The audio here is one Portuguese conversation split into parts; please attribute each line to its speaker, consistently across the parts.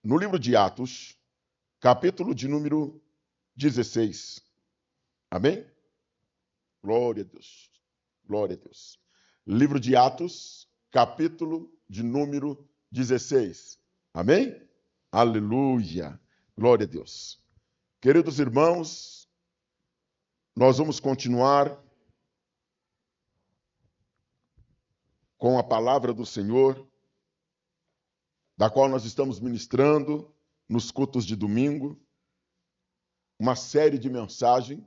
Speaker 1: no livro de Atos, capítulo de número 16. Amém? Glória a Deus. Glória a Deus. Livro de Atos, capítulo de número 16. Amém? Aleluia. Glória a Deus. Queridos irmãos, nós vamos continuar com a palavra do Senhor, da qual nós estamos ministrando nos cultos de domingo, uma série de mensagens,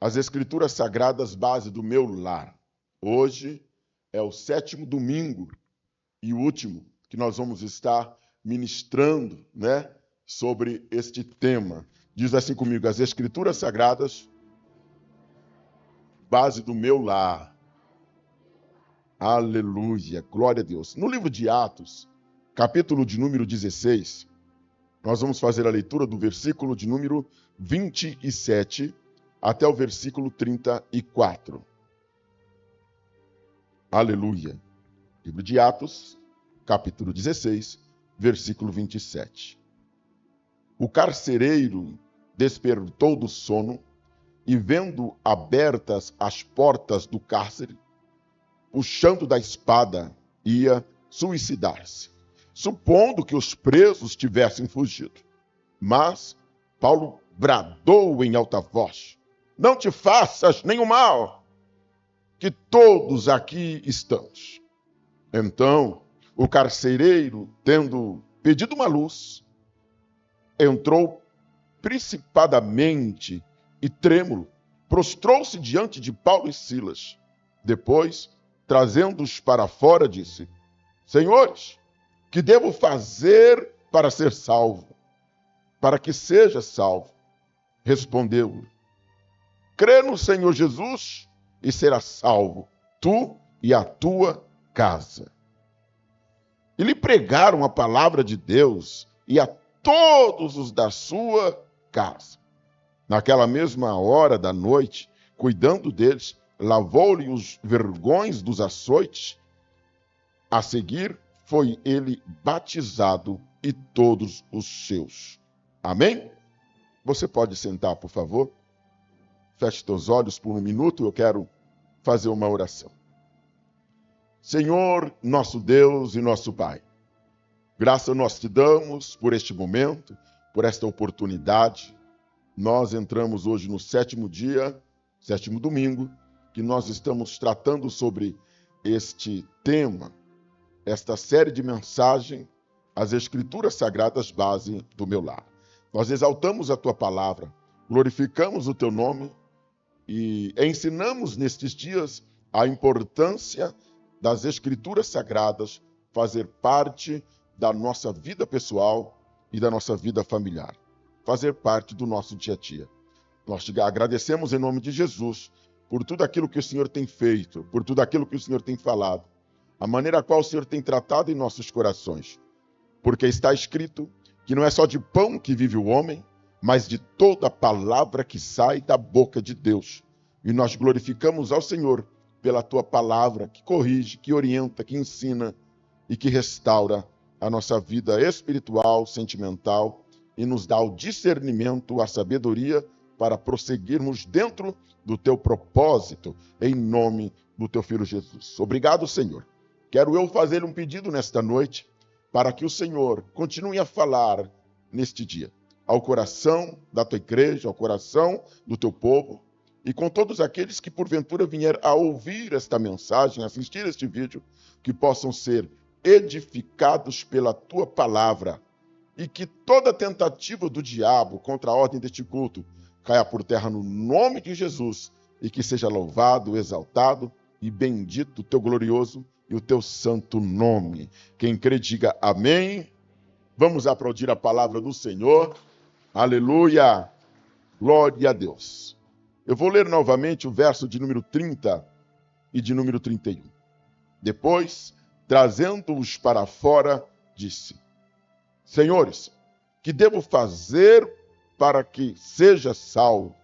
Speaker 1: as Escrituras Sagradas, base do meu lar. Hoje é o 7º domingo e o último que nós vamos estar ministrando, sobre este tema. Diz assim comigo: as Escrituras Sagradas, base do meu lar. Aleluia, glória a Deus. No livro de Atos, capítulo de número 16, nós vamos fazer a leitura do versículo de número 27 até o versículo 34. Aleluia. Livro de Atos, capítulo 16, versículo 27. O carcereiro despertou do sono e, vendo abertas as portas do cárcere, puxando da espada, ia suicidar-se, supondo que os presos tivessem fugido. Mas Paulo bradou em alta voz: não te faças nenhum mal, que todos aqui estamos. Então, o carcereiro, tendo pedido uma luz, entrou principadamente e trêmulo, prostrou-se diante de Paulo e Silas. Depois, trazendo-os para fora, disse: senhores, que devo fazer para ser salvo? Para que seja salvo? Respondeu: crê no Senhor Jesus e serás salvo, tu e a tua casa. E lhe pregaram a palavra de Deus e a todos os da sua casa. Naquela mesma hora da noite, cuidando deles, lavou-lhe os vergões dos açoites. A seguir, foi ele batizado e todos os seus. Amém? Você pode sentar, por favor? Feche teus olhos por um minuto, eu quero fazer uma oração. Senhor, nosso Deus e nosso Pai, graça nós te damos por este momento, por esta oportunidade. Nós entramos hoje no 7º dia, 7º domingo, que nós estamos tratando sobre este tema, esta série de mensagens, as Escrituras Sagradas, base do meu lar. Nós exaltamos a tua palavra, glorificamos o teu nome e ensinamos nestes dias a importância das Escrituras Sagradas fazer parte da nossa vida pessoal e da nossa vida familiar, fazer parte do nosso dia a dia. Nós te agradecemos em nome de Jesus por tudo aquilo que o Senhor tem feito, por tudo aquilo que o Senhor tem falado, a maneira a qual o Senhor tem tratado em nossos corações, porque está escrito que não é só de pão que vive o homem, mas de toda palavra que sai da boca de Deus. E nós glorificamos ao Senhor pela tua palavra que corrige, que orienta, que ensina e que restaura a nossa vida espiritual, sentimental e nos dá o discernimento, a sabedoria para prosseguirmos dentro do teu propósito, em nome do teu Filho Jesus. Obrigado, Senhor. Quero eu fazer um pedido nesta noite para que o Senhor continue a falar neste dia ao coração da tua igreja, ao coração do teu povo, e com todos aqueles que porventura vier a ouvir esta mensagem, assistir este vídeo, que possam ser edificados pela tua palavra, e que toda tentativa do diabo contra a ordem deste culto caia por terra no nome de Jesus, e que seja louvado, exaltado e bendito o teu glorioso e o teu santo nome. Quem crê, diga amém. Vamos aplaudir a palavra do Senhor. Aleluia! Glória a Deus. Eu vou ler novamente o verso de número 30 e de número 31. Depois, trazendo-os para fora, disse: senhores, que devo fazer para que seja salvo?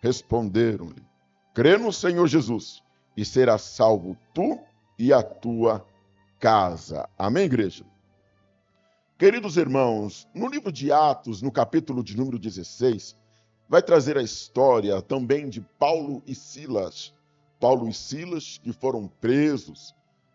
Speaker 1: Responderam-lhe: crê no Senhor Jesus e serás salvo tu e a tua casa. Amém, igreja? Queridos irmãos, no livro de Atos, no capítulo de número 16, vai trazer a história também de Paulo e Silas. Paulo e Silas que foram presos,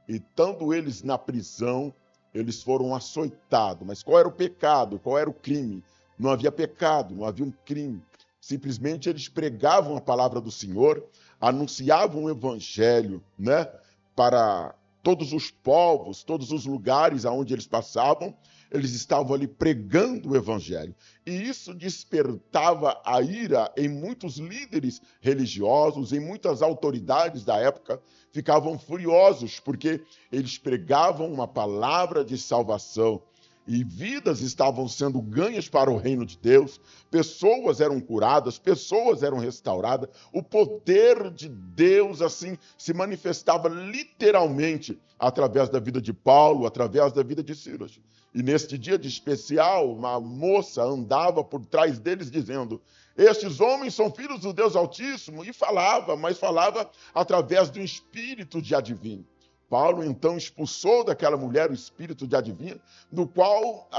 Speaker 1: e estando eles na prisão, eles foram açoitados. Mas qual era o pecado? Qual era o crime? Não havia pecado, não havia um crime. Simplesmente eles pregavam a palavra do Senhor, anunciavam o evangelho, né, para todos os povos, todos os lugares aonde eles passavam, eles estavam ali pregando o evangelho. E isso despertava a ira em muitos líderes religiosos, em muitas autoridades da época, ficavam furiosos, porque eles pregavam uma palavra de salvação. E vidas estavam sendo ganhas para o reino de Deus, pessoas eram curadas, pessoas eram restauradas, o poder de Deus, assim, se manifestava literalmente através da vida de Paulo, através da vida de Silas. E neste dia de especial, uma moça andava por trás deles dizendo: estes homens são filhos do Deus Altíssimo, e falava, mas falava através do espírito de adivinho. Paulo, então, expulsou daquela mulher o espírito de adivinho, no qual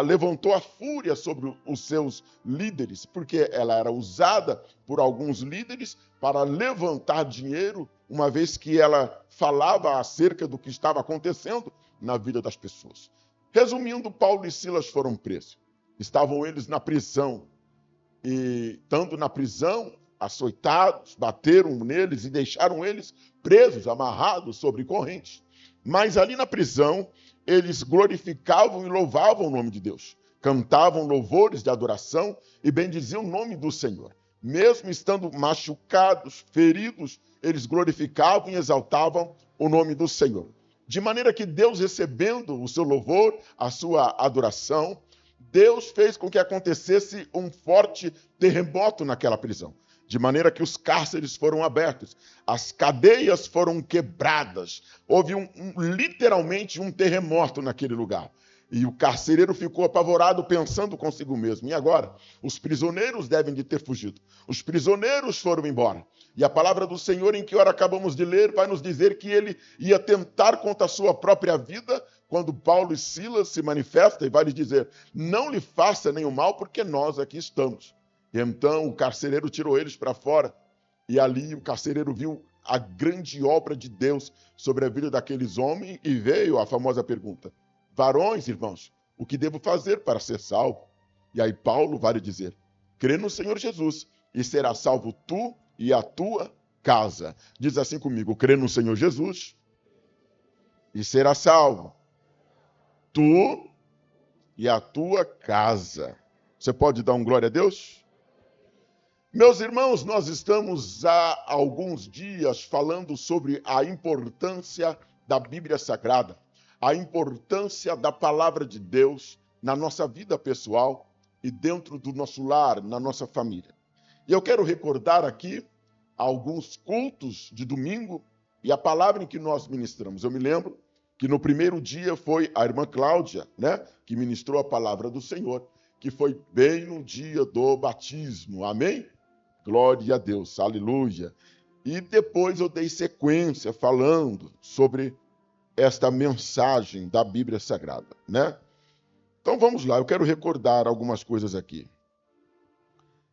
Speaker 1: levantou a fúria sobre os seus líderes, porque ela era usada por alguns líderes para levantar dinheiro, uma vez que ela falava acerca do que estava acontecendo na vida das pessoas. Resumindo, Paulo e Silas foram presos. Estavam eles na prisão, e, estando na prisão, açoitados, bateram neles e deixaram eles presos, amarrados sobre correntes. Mas ali na prisão, eles glorificavam e louvavam o nome de Deus. Cantavam louvores de adoração e bendiziam o nome do Senhor. Mesmo estando machucados, feridos, eles glorificavam e exaltavam o nome do Senhor. De maneira que Deus, recebendo o seu louvor, a sua adoração, Deus fez com que acontecesse um forte terremoto naquela prisão. De maneira que os cárceres foram abertos, as cadeias foram quebradas. Houve literalmente um terremoto naquele lugar. E o carcereiro ficou apavorado, pensando consigo mesmo: e agora? Os prisioneiros devem de ter fugido. Os prisioneiros foram embora. E a palavra do Senhor, em que hora acabamos de ler, vai nos dizer que ele ia tentar contra a sua própria vida, quando Paulo e Silas se manifestam, e vai lhes dizer: não lhe faça nenhum mal, porque nós aqui estamos. E então o carcereiro tirou eles para fora, e ali o carcereiro viu a grande obra de Deus sobre a vida daqueles homens, e veio a famosa pergunta: varões, irmãos, o que devo fazer para ser salvo? E aí Paulo vai lhe dizer: crê no Senhor Jesus, e será salvo tu e a tua casa. Diz assim comigo: crê no Senhor Jesus, e será salvo tu e a tua casa. Você pode dar um glória a Deus? Meus irmãos, nós estamos há alguns dias falando sobre a importância da Bíblia Sagrada, a importância da palavra de Deus na nossa vida pessoal e dentro do nosso lar, na nossa família. E eu quero recordar aqui alguns cultos de domingo e a palavra em que nós ministramos. Eu me lembro que no primeiro dia foi a irmã Cláudia, né, que ministrou a palavra do Senhor, que foi bem no dia do batismo. Amém? Glória a Deus, aleluia. E depois eu dei sequência falando sobre esta mensagem da Bíblia Sagrada, né? Então vamos lá, eu quero recordar algumas coisas aqui.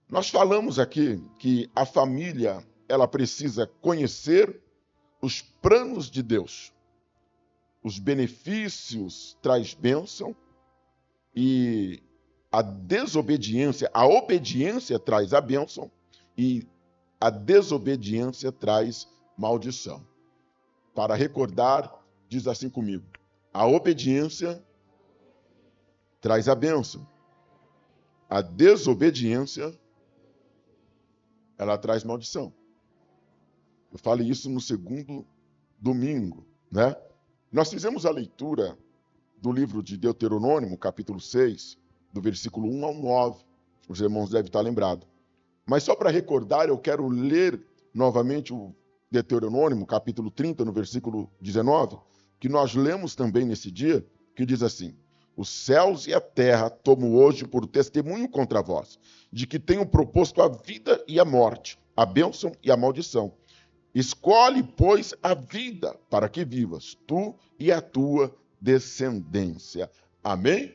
Speaker 1: Nós falamos aqui que a família, ela precisa conhecer os planos de Deus. Os benefícios traz bênção e a obediência traz a bênção e a desobediência traz maldição. Para recordar, diz assim comigo: a obediência traz a bênção. A desobediência, ela traz maldição. Eu falei isso no segundo domingo, né? Nós fizemos a leitura do livro de Deuteronômio, capítulo 6, do versículo 1 ao 9. Os irmãos devem estar lembrados. Mas só para recordar, eu quero ler novamente o Deuteronômio, capítulo 30, no versículo 19, que nós lemos também nesse dia, que diz assim: os céus e a terra tomo hoje por testemunho contra vós, de que tenho proposto a vida e a morte, a bênção e a maldição. Escolhe, pois, a vida para que vivas, tu e a tua descendência. Amém?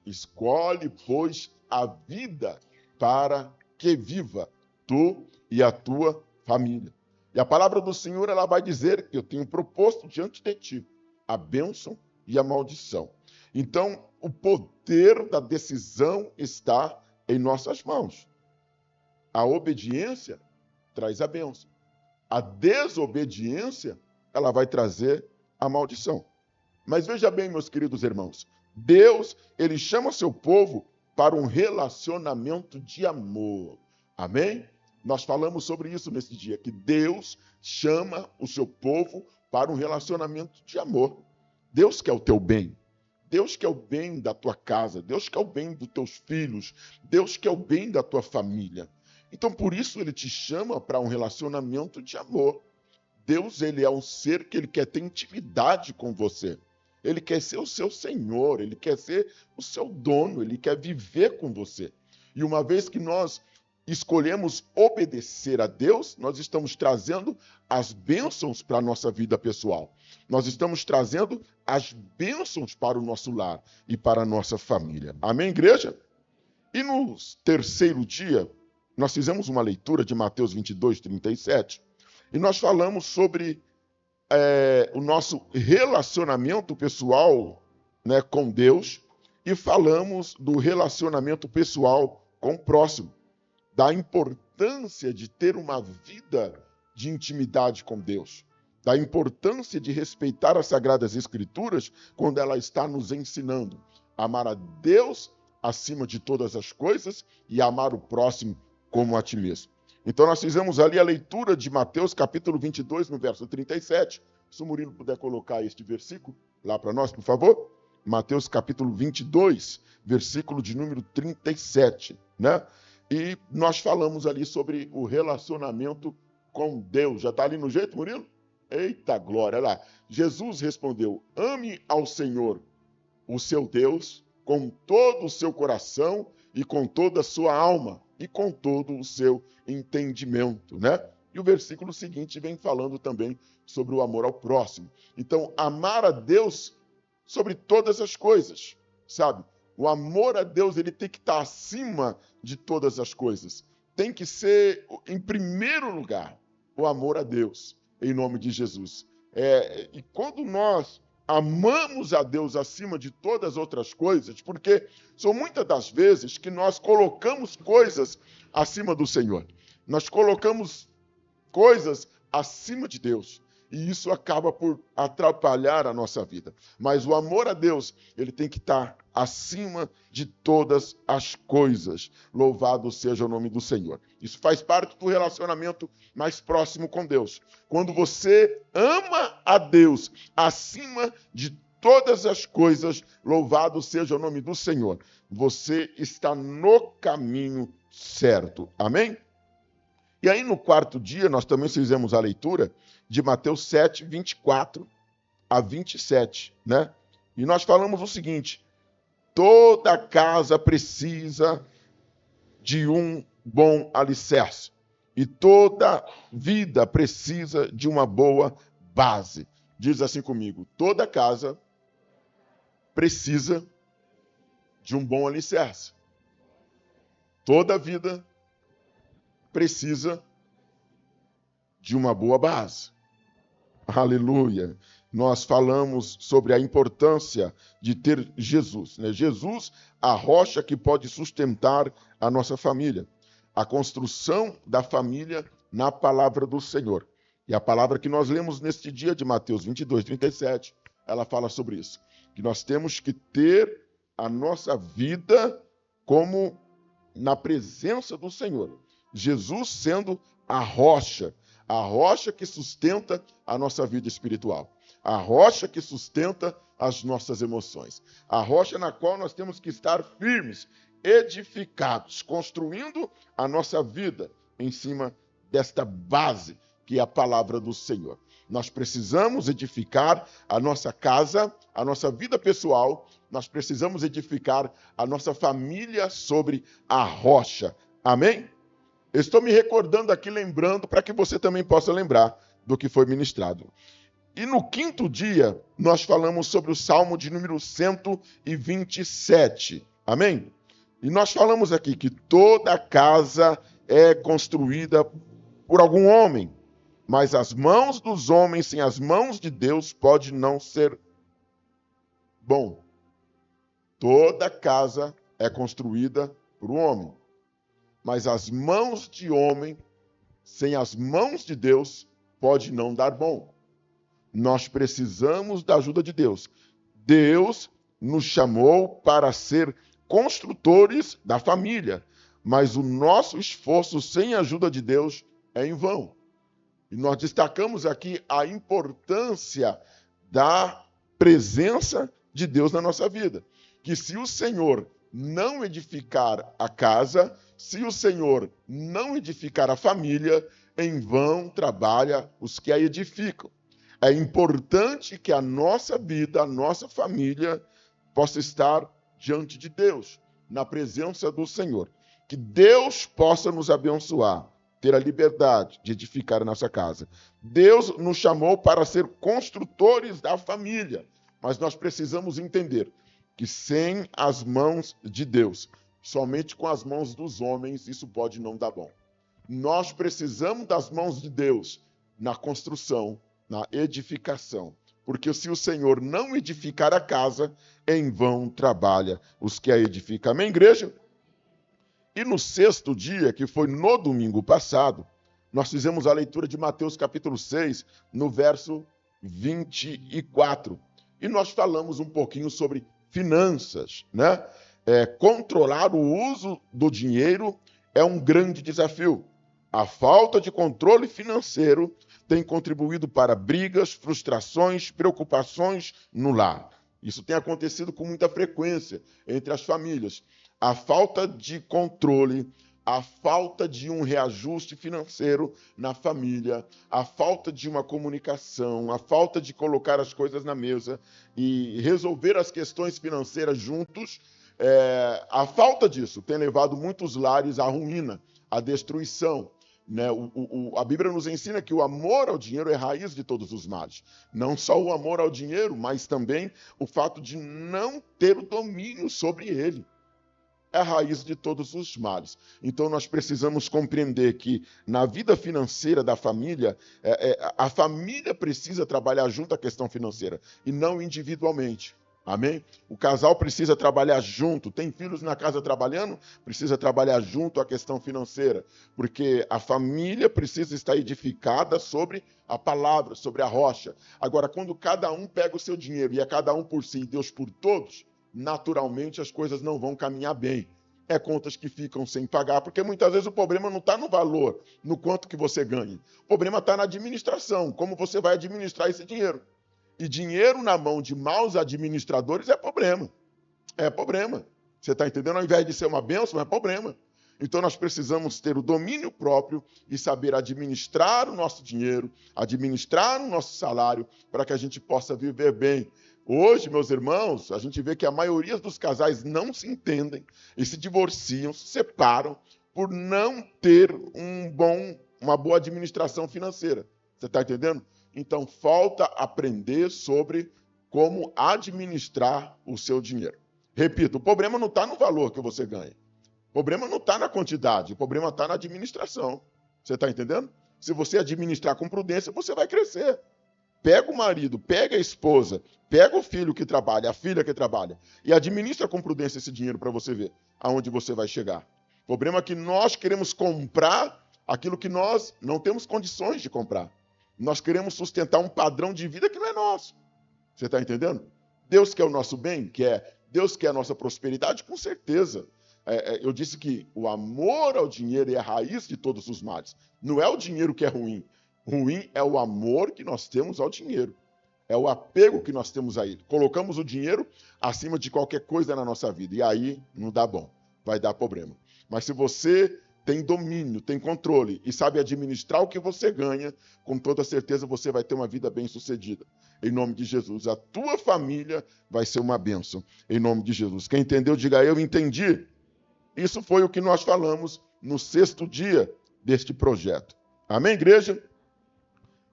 Speaker 1: Escolhe, pois, a vida para que viva tu e a tua família. E a palavra do Senhor, ela vai dizer que eu tenho proposto diante de ti a bênção e a maldição. Então, o poder da decisão está em nossas mãos. A obediência traz a bênção. A desobediência, ela vai trazer a maldição. Mas veja bem, meus queridos irmãos, Deus, ele chama seu povo para um relacionamento de amor. Amém? Nós falamos sobre isso nesse dia, que Deus chama o seu povo para um relacionamento de amor. Deus quer o teu bem. Deus quer o bem da tua casa. Deus quer o bem dos teus filhos. Deus quer o bem da tua família. Então, por isso, ele te chama para um relacionamento de amor. Deus, ele é um ser que ele quer ter intimidade com você. Ele quer ser o seu Senhor, ele quer ser o seu dono, ele quer viver com você. E uma vez que nós escolhemos obedecer a Deus, nós estamos trazendo as bênçãos para a nossa vida pessoal. Nós estamos trazendo as bênçãos para o nosso lar e para a nossa família. Amém, igreja? E no terceiro dia, nós fizemos uma leitura de Mateus 22, 37, e nós falamos sobre o nosso relacionamento pessoal, né, com Deus, e falamos do relacionamento pessoal com o próximo, da importância de ter uma vida de intimidade com Deus, da importância de respeitar as Sagradas Escrituras quando ela está nos ensinando a amar a Deus acima de todas as coisas e amar o próximo como a ti mesmo. Então nós fizemos ali a leitura de Mateus capítulo 22, no verso 37. Se o Murilo puder colocar este versículo lá para nós, por favor. Mateus capítulo 22, versículo de número 37, né? E nós falamos ali sobre o relacionamento com Deus. Já está ali no jeito, Murilo? Eita glória, olha lá. Jesus respondeu: ame ao Senhor, o seu Deus, com todo o seu coração e com toda a sua alma e com todo o seu entendimento, né? E o versículo seguinte vem falando também sobre o amor ao próximo. Então, amar a Deus sobre todas as coisas, sabe? O amor a Deus, ele tem que estar acima de todas as coisas. Tem que ser, em primeiro lugar, o amor a Deus, em nome de Jesus. E quando nós amamos a Deus acima de todas as outras coisas, porque são muitas das vezes que nós colocamos coisas acima do Senhor. Nós colocamos coisas acima de Deus. E isso acaba por atrapalhar a nossa vida. Mas o amor a Deus, ele tem que estar acima de todas as coisas. Louvado seja o nome do Senhor. Isso faz parte do relacionamento mais próximo com Deus. Quando você ama a Deus acima de todas as coisas, louvado seja o nome do Senhor. Você está no caminho certo. Amém? E aí, no quarto dia, nós também fizemos a leitura de Mateus 7, 24 a 27, né? E nós falamos o seguinte: toda casa precisa de um bom alicerce, e toda vida precisa de uma boa base. Diz assim comigo: toda casa precisa de um bom alicerce. Toda vida precisa de uma boa base. Aleluia. Nós falamos sobre a importância de ter Jesus, né? Jesus, a rocha que pode sustentar a nossa família. A construção da família na palavra do Senhor. E a palavra que nós lemos neste dia de Mateus 22, 37, ela fala sobre isso. Que nós temos que ter a nossa vida como na presença do Senhor. Jesus sendo a rocha que sustenta a nossa vida espiritual, a rocha que sustenta as nossas emoções, a rocha na qual nós temos que estar firmes, edificados, construindo a nossa vida em cima desta base que é a palavra do Senhor. Nós precisamos edificar a nossa casa, a nossa vida pessoal, nós precisamos edificar a nossa família sobre a rocha. Amém? Estou me recordando aqui, lembrando, para que você também possa lembrar do que foi ministrado. E no quinto dia, nós falamos sobre o Salmo de número 127, Amém? E nós falamos aqui que toda casa é construída por algum homem, mas as mãos dos homens sem as mãos de Deus pode não ser bom. Toda casa é construída por um homem, mas as mãos de homem sem as mãos de Deus pode não dar bom. Nós precisamos da ajuda de Deus. Deus nos chamou para ser construtores da família, mas o nosso esforço sem a ajuda de Deus é em vão. E nós destacamos aqui a importância da presença de Deus na nossa vida. Que se o Senhor não edificar a casa, se o Senhor não edificar a família, em vão trabalha os que a edificam. É importante que a nossa vida, a nossa família, possa estar diante de Deus, na presença do Senhor. Que Deus possa nos abençoar, ter a liberdade de edificar a nossa casa. Deus nos chamou para ser construtores da família, mas nós precisamos entender que sem as mãos de Deus, somente com as mãos dos homens, isso pode não dar bom. Nós precisamos das mãos de Deus na construção, na edificação. Porque se o Senhor não edificar a casa, em vão trabalha os que a edificam. Amém, igreja? E no sexto dia, que foi no domingo passado, nós fizemos a leitura de Mateus capítulo 6, no verso 24. E nós falamos um pouquinho sobre finanças, né? Controlar o uso do dinheiro é um grande desafio. A falta de controle financeiro tem contribuído para brigas, frustrações, preocupações no lar. Isso tem acontecido com muita frequência entre as famílias. A falta de controle, a falta de um reajuste financeiro na família, a falta de uma comunicação, a falta de colocar as coisas na mesa e resolver as questões financeiras juntos, a falta disso tem levado muitos lares à ruína, à destruição. Né? A Bíblia nos ensina que o amor ao dinheiro é raiz de todos os males. Não só o amor ao dinheiro, mas também o fato de não ter o domínio sobre ele. É a raiz de todos os males. Então nós precisamos compreender que na vida financeira da família, a família precisa trabalhar junto à questão financeira e não individualmente. Amém? O casal precisa trabalhar junto. Tem filhos na casa trabalhando? Precisa trabalhar junto à questão financeira. Porque a família precisa estar edificada sobre a palavra, sobre a rocha. Agora, quando cada um pega o seu dinheiro e é cada um por si e Deus por todos, naturalmente as coisas não vão caminhar bem. É contas que ficam sem pagar, porque muitas vezes o problema não está no valor, no quanto que você ganha. O problema está na administração, como você vai administrar esse dinheiro. E dinheiro na mão de maus administradores é problema. É problema. Você está entendendo? Ao invés de ser uma bênção, é problema. Então nós precisamos ter o domínio próprio e saber administrar o nosso dinheiro, administrar o nosso salário, para que a gente possa viver bem. Hoje, meus irmãos, a gente vê que a maioria dos casais não se entendem e se divorciam, se separam por não ter uma boa administração financeira. Você está entendendo? Então, falta aprender sobre como administrar o seu dinheiro. Repito, o problema não está no valor que você ganha. O problema não está na quantidade, o problema está na administração. Você está entendendo? Se você administrar com prudência, você vai crescer. Pega o marido, pega a esposa, pega o filho que trabalha, a filha que trabalha, e administra com prudência esse dinheiro para você ver aonde você vai chegar. O problema é que nós queremos comprar aquilo que nós não temos condições de comprar. Nós queremos sustentar um padrão de vida que não é nosso. Você está entendendo? Deus quer o nosso bem? Quer. Deus quer a nossa prosperidade? Com certeza. Eu disse que o amor ao dinheiro é a raiz de todos os males. Não é o dinheiro que é ruim. Ruim é o amor que nós temos ao dinheiro. É o apego que nós temos a ele. Colocamos o dinheiro acima de qualquer coisa na nossa vida. E aí não dá bom. Vai dar problema. Mas se você tem domínio, tem controle e sabe administrar o que você ganha, com toda certeza você vai ter uma vida bem-sucedida. Em nome de Jesus. A tua família vai ser uma bênção. Em nome de Jesus. Quem entendeu, diga eu entendi. Isso foi o que nós falamos no sexto dia deste projeto. Amém, igreja?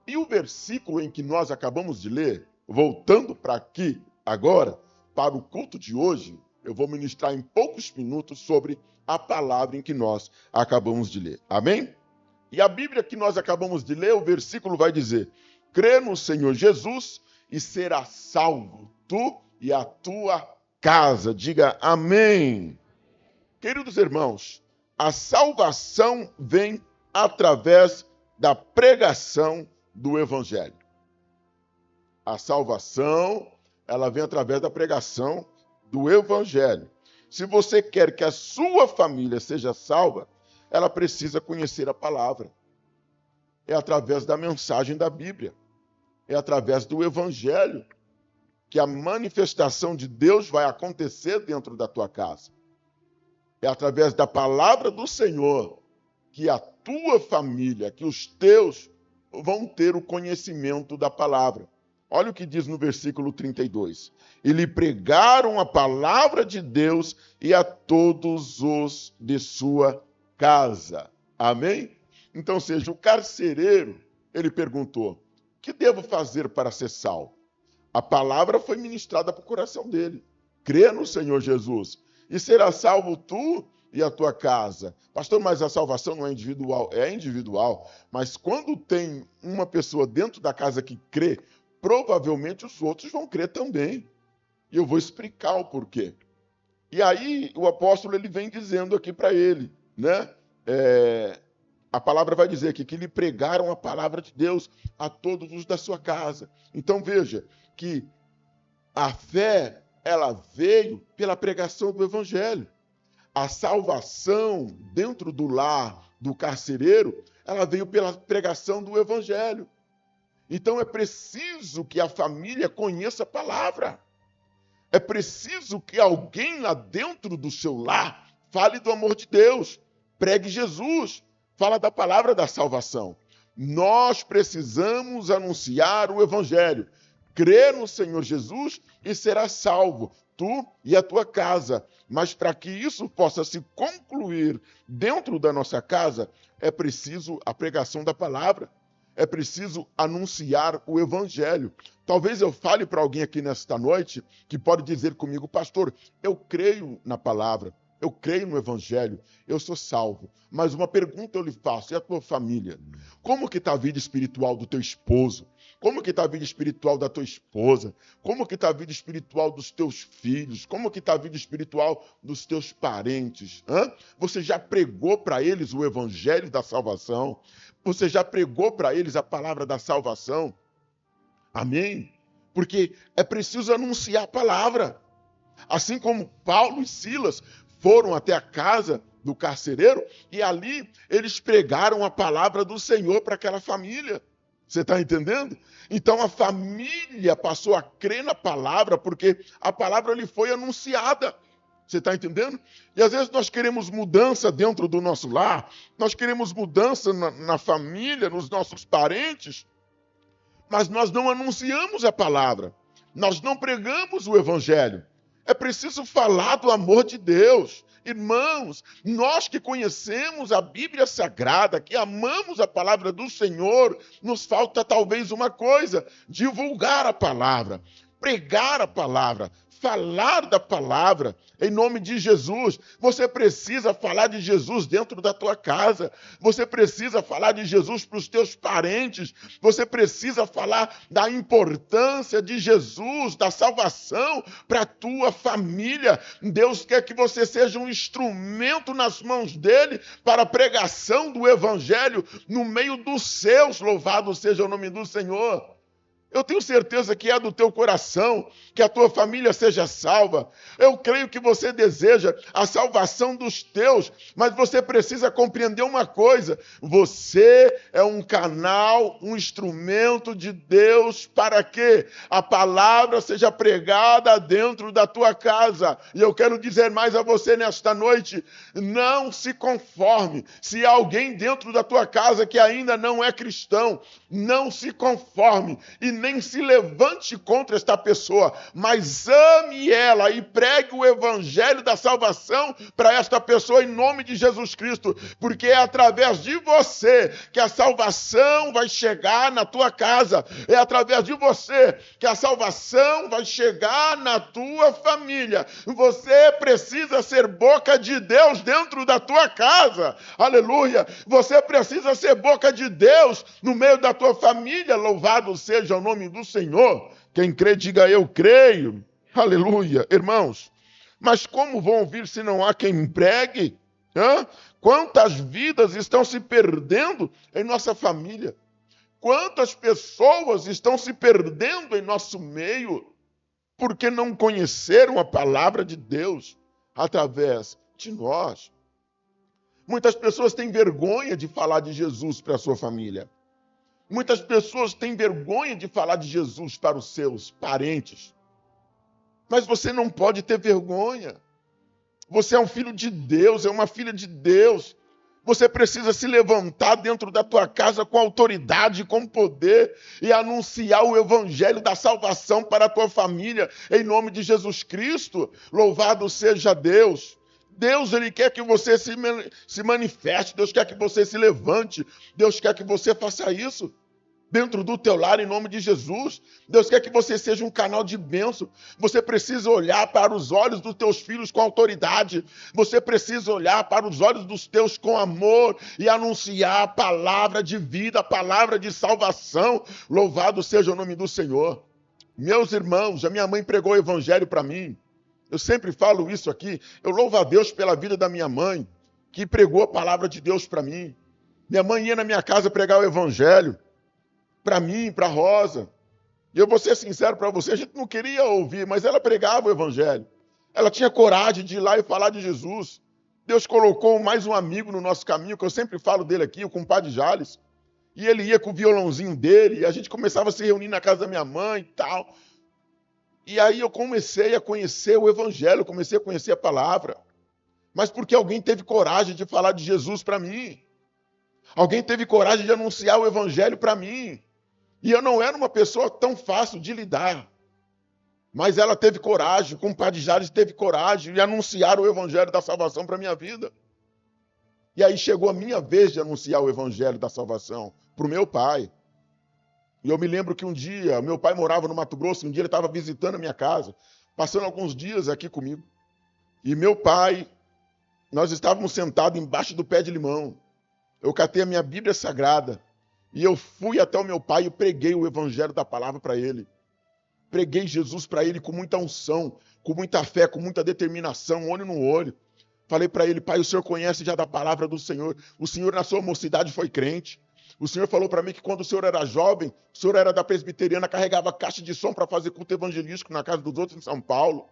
Speaker 1: E o versículo em que nós acabamos de ler, voltando para aqui agora, para o culto de hoje, Eu vou ministrar em poucos minutos sobre a palavra em que nós acabamos de ler. Amém? E a Bíblia que nós acabamos de ler, o versículo vai dizer: crê no Senhor Jesus e será salvo, tu e a tua casa. Diga amém. Queridos irmãos, a salvação vem através da pregação do Evangelho. A salvação, ela vem através da pregação do Evangelho. Se você quer que a sua família seja salva, ela precisa conhecer a palavra. É através da mensagem da Bíblia. É através do Evangelho que a manifestação de Deus vai acontecer dentro da tua casa. É através da palavra do Senhor que a tua família, que os teus vão ter o conhecimento da palavra. Olha o que diz no versículo 32. E lhe pregaram a palavra de Deus e a todos os de sua casa. Amém? Então, seja, o carcereiro, ele perguntou: que devo fazer para ser salvo? A palavra foi ministrada para o coração dele. Crê no Senhor Jesus e será salvo tu e a tua casa. Pastor, mas a salvação não é individual. É individual, mas quando tem uma pessoa dentro da casa que crê, provavelmente os outros vão crer também. E eu vou explicar o porquê. E aí o apóstolo ele vem dizendo aqui para ele, né? A palavra vai dizer aqui que lhe pregaram a palavra de Deus a todos os da sua casa. Então veja que a fé, ela veio pela pregação do Evangelho. A salvação dentro do lar do carcereiro, ela veio pela pregação do Evangelho. Então é preciso que a família conheça a palavra. É preciso que alguém lá dentro do seu lar fale do amor de Deus, pregue Jesus, fala da palavra da salvação. Nós precisamos anunciar o Evangelho. Crê no Senhor Jesus e será salvo, tu e a tua casa. Mas para que isso possa se concluir dentro da nossa casa, é preciso a pregação da palavra. É preciso anunciar o Evangelho. Talvez eu fale para alguém aqui nesta noite que pode dizer comigo: pastor, eu creio na palavra, eu creio no Evangelho, eu sou salvo. Mas uma pergunta eu lhe faço: e a tua família? Como que está a vida espiritual do teu esposo? Como que está a vida espiritual da tua esposa? Como que está a vida espiritual dos teus filhos? Como que está a vida espiritual dos teus parentes? Você já pregou para eles o Evangelho da salvação? Você já pregou para eles a palavra da salvação? Amém? Porque é preciso anunciar a palavra. Assim como Paulo e Silas foram até a casa do carcereiro e ali eles pregaram a palavra do Senhor para aquela família. Você está entendendo? Então a família passou a crer na palavra porque a palavra lhe foi anunciada. Você está entendendo? E às vezes nós queremos mudança dentro do nosso lar, nós queremos mudança na família, nos nossos parentes, mas nós não anunciamos a palavra, nós não pregamos o Evangelho. É preciso falar do amor de Deus. Irmãos, nós que conhecemos a Bíblia Sagrada, que amamos a palavra do Senhor, nos falta talvez uma coisa: divulgar a palavra, pregar a palavra, falar da palavra, em nome de Jesus. Você precisa falar de Jesus dentro da tua casa, você precisa falar de Jesus para os teus parentes, você precisa falar da importância de Jesus, da salvação para a tua família. Deus quer que você seja um instrumento nas mãos dele para a pregação do Evangelho no meio dos seus. Louvado seja o nome do Senhor. Eu tenho certeza que é do teu coração que a tua família seja salva. Eu creio que você deseja a salvação dos teus, mas você precisa compreender uma coisa: você é um canal, um instrumento de Deus para que a palavra seja pregada dentro da tua casa. E eu quero dizer mais a você nesta noite: não se conforme. Se há alguém dentro da tua casa que ainda não é cristão, não se conforme e nem se levante contra esta pessoa, mas ame ela e pregue o evangelho da salvação para esta pessoa em nome de Jesus Cristo, porque é através de você que a salvação vai chegar na tua casa, é através de você que a salvação vai chegar na tua família. Você precisa ser boca de Deus dentro da tua casa, aleluia. Você precisa ser boca de Deus no meio da tua família, louvado seja o nome do Senhor. Quem crê, diga eu creio, aleluia. Irmãos, mas como vão ouvir se não há quem pregue? Quantas vidas estão se perdendo em nossa família? Quantas pessoas estão se perdendo em nosso meio porque não conheceram a palavra de Deus através de nós? Muitas pessoas têm vergonha de falar de Jesus para a sua família. Muitas pessoas têm vergonha de falar de Jesus para os seus parentes. Mas você não pode ter vergonha. Você é um filho de Deus, é uma filha de Deus. Você precisa se levantar dentro da tua casa com autoridade, com poder e anunciar o evangelho da salvação para a tua família, em nome de Jesus Cristo. Louvado seja Deus. Deus, Ele quer que você se manifeste, Deus quer que você se levante, Deus quer que você faça isso dentro do teu lar, em nome de Jesus. Deus quer que você seja um canal de bênção. Você precisa olhar para os olhos dos teus filhos com autoridade. Você precisa olhar para os olhos dos teus com amor e anunciar a palavra de vida, a palavra de salvação. Louvado seja o nome do Senhor. Meus irmãos, a minha mãe pregou o evangelho para mim. Eu sempre falo isso aqui. Eu louvo a Deus pela vida da minha mãe, que pregou a palavra de Deus para mim. Minha mãe ia na minha casa pregar o evangelho para mim, para Rosa. E eu vou ser sincero para você, a gente não queria ouvir, mas ela pregava o evangelho. Ela tinha coragem de ir lá e falar de Jesus. Deus colocou mais um amigo no nosso caminho, que eu sempre falo dele aqui, o compadre Jales. E ele ia com o violãozinho dele, e a gente começava a se reunir na casa da minha mãe e tal. E aí eu comecei a conhecer o evangelho, comecei a conhecer a palavra. Mas porque alguém teve coragem de falar de Jesus para mim. Alguém teve coragem de anunciar o evangelho para mim. E eu não era uma pessoa tão fácil de lidar. Mas ela teve coragem, o compadre Jales teve coragem de anunciar o evangelho da salvação para a minha vida. E aí chegou a minha vez de anunciar o evangelho da salvação para o meu pai. E eu me lembro que um dia, meu pai morava no Mato Grosso, um dia ele estava visitando a minha casa, passando alguns dias aqui comigo. E meu pai, nós estávamos sentados embaixo do pé de limão. Eu catei a minha Bíblia Sagrada e eu fui até o meu pai e preguei o evangelho da palavra para ele. Preguei Jesus para ele com muita unção, com muita fé, com muita determinação, olho no olho. Falei para ele: pai, o senhor conhece já da palavra do Senhor. O senhor na sua mocidade foi crente. O senhor falou para mim que quando o senhor era jovem, o senhor era da presbiteriana, carregava caixa de som para fazer culto evangelístico na casa dos outros em São Paulo.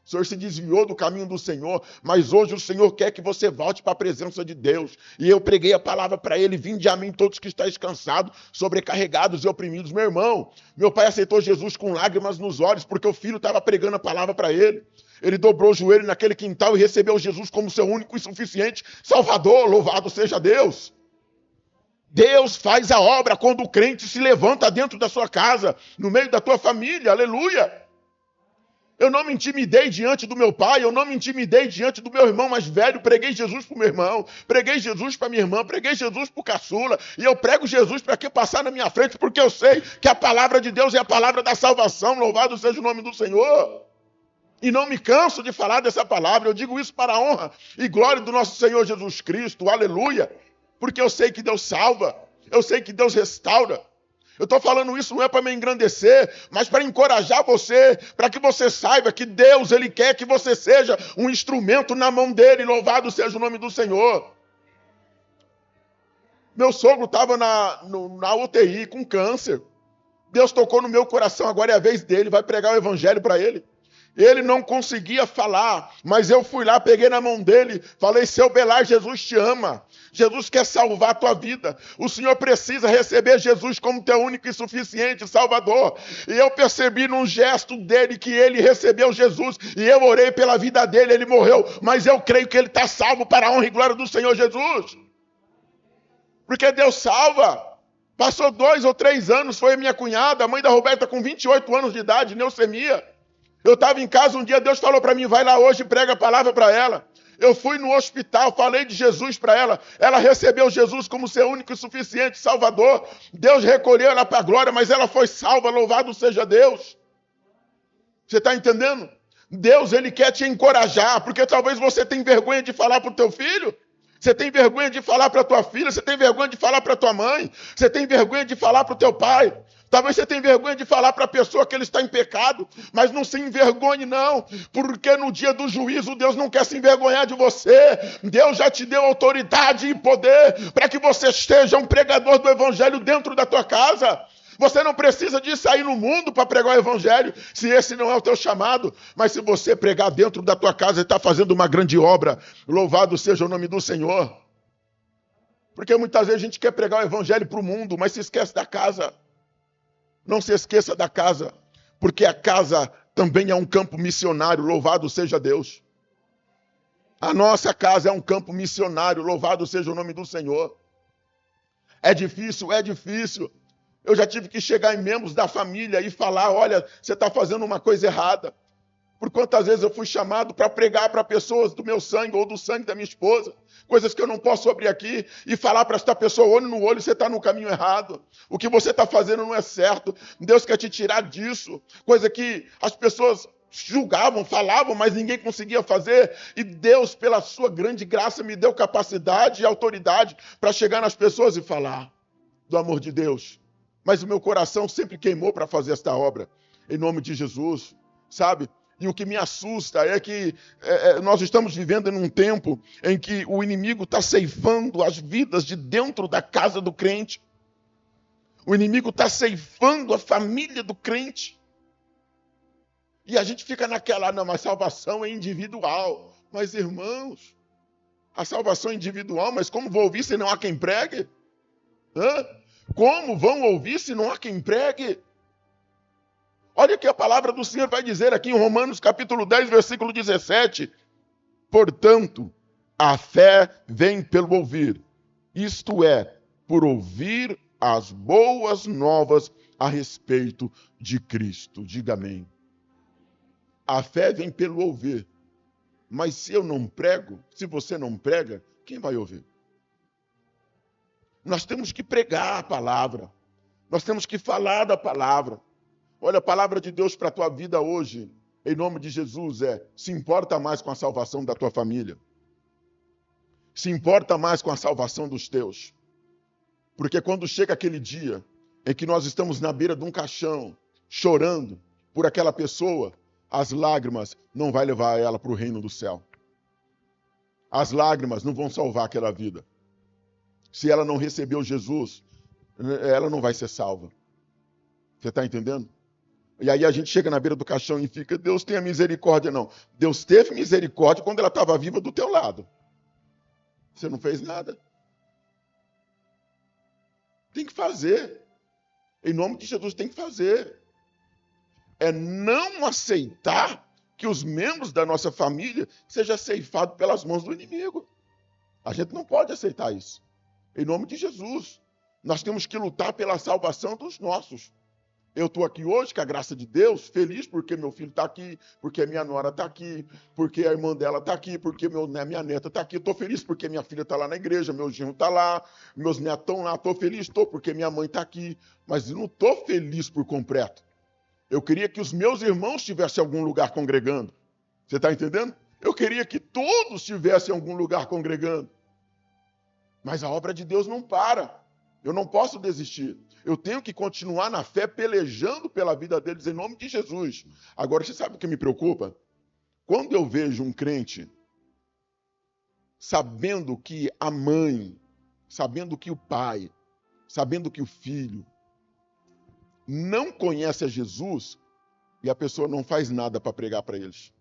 Speaker 1: O senhor se desviou do caminho do Senhor, mas hoje o Senhor quer que você volte para a presença de Deus. E eu preguei a palavra para ele: vinde a mim todos que estáis cansados, sobrecarregados e oprimidos. Meu irmão, meu pai aceitou Jesus com lágrimas nos olhos, porque o filho estava pregando a palavra para ele. Ele dobrou o joelho naquele quintal e recebeu Jesus como seu único e suficiente Salvador. Louvado seja Deus. Deus faz a obra quando o crente se levanta dentro da sua casa, no meio da tua família, aleluia. Eu não me intimidei diante do meu pai, eu não me intimidei diante do meu irmão mais velho, preguei Jesus para o meu irmão, preguei Jesus para minha irmã, preguei Jesus para o caçula, e eu prego Jesus para que passar na minha frente, porque eu sei que a palavra de Deus é a palavra da salvação, louvado seja o nome do Senhor. E não me canso de falar dessa palavra, eu digo isso para a honra e glória do nosso Senhor Jesus Cristo, aleluia, porque eu sei que Deus salva, eu sei que Deus restaura. Eu estou falando isso não é para me engrandecer, mas para encorajar você, para que você saiba que Deus, Ele quer que você seja um instrumento na mão dEle, louvado seja o nome do Senhor. Meu sogro estava na UTI com câncer. Deus tocou no meu coração, agora é a vez dele, vai pregar o evangelho para ele. Ele não conseguia falar, mas eu fui lá, peguei na mão dele, falei: seu Belar, Jesus te ama. Jesus quer salvar a tua vida. O Senhor precisa receber Jesus como teu único e suficiente Salvador. E eu percebi num gesto dele que ele recebeu Jesus. E eu orei pela vida dele, ele morreu. Mas eu creio que ele está salvo para a honra e glória do Senhor Jesus. Porque Deus salva. Passou 2 ou 3 anos, foi a minha cunhada, a mãe da Roberta, com 28 anos de idade, leucemia. Eu estava em casa um dia, Deus falou para mim, vai lá hoje e prega a palavra para ela. Eu fui no hospital, falei de Jesus para ela. Ela recebeu Jesus como seu único e suficiente Salvador. Deus recolheu ela para a glória, mas ela foi salva, louvado seja Deus. Você está entendendo? Deus, Ele quer te encorajar, porque talvez você tenha vergonha de falar para o teu filho. Você tem vergonha de falar para a tua filha, você tem vergonha de falar para a tua mãe, você tem vergonha de falar para o teu pai. Talvez você tenha vergonha de falar para a pessoa que ele está em pecado, mas não se envergonhe não, porque no dia do juízo Deus não quer se envergonhar de você. Deus já te deu autoridade e poder para que você seja um pregador do evangelho dentro da tua casa. Você não precisa de sair no mundo para pregar o evangelho, se esse não é o teu chamado. Mas se você pregar dentro da tua casa, você está fazendo uma grande obra. Louvado seja o nome do Senhor. Porque muitas vezes a gente quer pregar o evangelho para o mundo, mas se esquece da casa. Não se esqueça da casa, porque a casa também é um campo missionário. Louvado seja Deus. A nossa casa é um campo missionário. Louvado seja o nome do Senhor. É difícil, é difícil. Eu já tive que chegar em membros da família e falar, olha, você está fazendo uma coisa errada. Por quantas vezes eu fui chamado para pregar para pessoas do meu sangue ou do sangue da minha esposa, coisas que eu não posso abrir aqui e falar para esta pessoa, olho no olho, você está no caminho errado. O que você está fazendo não é certo. Deus quer te tirar disso. Coisa que as pessoas julgavam, falavam, mas ninguém conseguia fazer. E Deus, pela sua grande graça, me deu capacidade e autoridade para chegar nas pessoas e falar do amor de Deus. Mas o meu coração sempre queimou para fazer esta obra, em nome de Jesus, sabe? E o que me assusta é que nós estamos vivendo em um tempo em que o inimigo está ceifando as vidas de dentro da casa do crente. O inimigo está ceifando a família do crente. E a gente fica naquela, não, mas salvação é individual. Mas, irmãos, a salvação é individual, mas como vou ouvir se não há quem pregue? Hã? Como vão ouvir se não há quem pregue? Olha o que a palavra do Senhor vai dizer aqui em Romanos capítulo 10, versículo 17. Portanto, a fé vem pelo ouvir, isto é, por ouvir as boas novas a respeito de Cristo. Diga amém. A fé vem pelo ouvir. Mas se eu não prego, se você não prega, quem vai ouvir? Nós temos que pregar a palavra. Nós temos que falar da palavra. Olha, a palavra de Deus para a tua vida hoje, em nome de Jesus, se importa mais com a salvação da tua família. Se importa mais com a salvação dos teus. Porque quando chega aquele dia em que nós estamos na beira de um caixão, chorando por aquela pessoa, as lágrimas não vai levar ela para o reino do céu. As lágrimas não vão salvar aquela vida. Se ela não recebeu Jesus, ela não vai ser salva. Você está entendendo? E aí a gente chega na beira do caixão e fica, Deus tenha misericórdia, não. Deus teve misericórdia quando ela estava viva do teu lado. Você não fez nada. Tem que fazer. Em nome de Jesus, tem que fazer. É não aceitar que os membros da nossa família sejam ceifados pelas mãos do inimigo. A gente não pode aceitar isso. Em nome de Jesus, nós temos que lutar pela salvação dos nossos. Eu estou aqui hoje, com a graça de Deus, feliz porque meu filho está aqui, porque minha nora está aqui, porque a irmã dela está aqui, porque minha neta está aqui. Estou feliz porque minha filha está lá na igreja, meu genro está lá, meus netos estão lá. Estou feliz, porque minha mãe está aqui. Mas eu não estou feliz por completo. Eu queria que os meus irmãos estivessem em algum lugar congregando. Você está entendendo? Eu queria que todos estivessem em algum lugar congregando. Mas a obra de Deus não para. Eu não posso desistir. Eu tenho que continuar na fé, pelejando pela vida deles em nome de Jesus. Agora, você sabe o que me preocupa? Quando eu vejo um crente sabendo que a mãe, sabendo que o pai, sabendo que o filho não conhece a Jesus e a pessoa não faz nada para pregar para eles.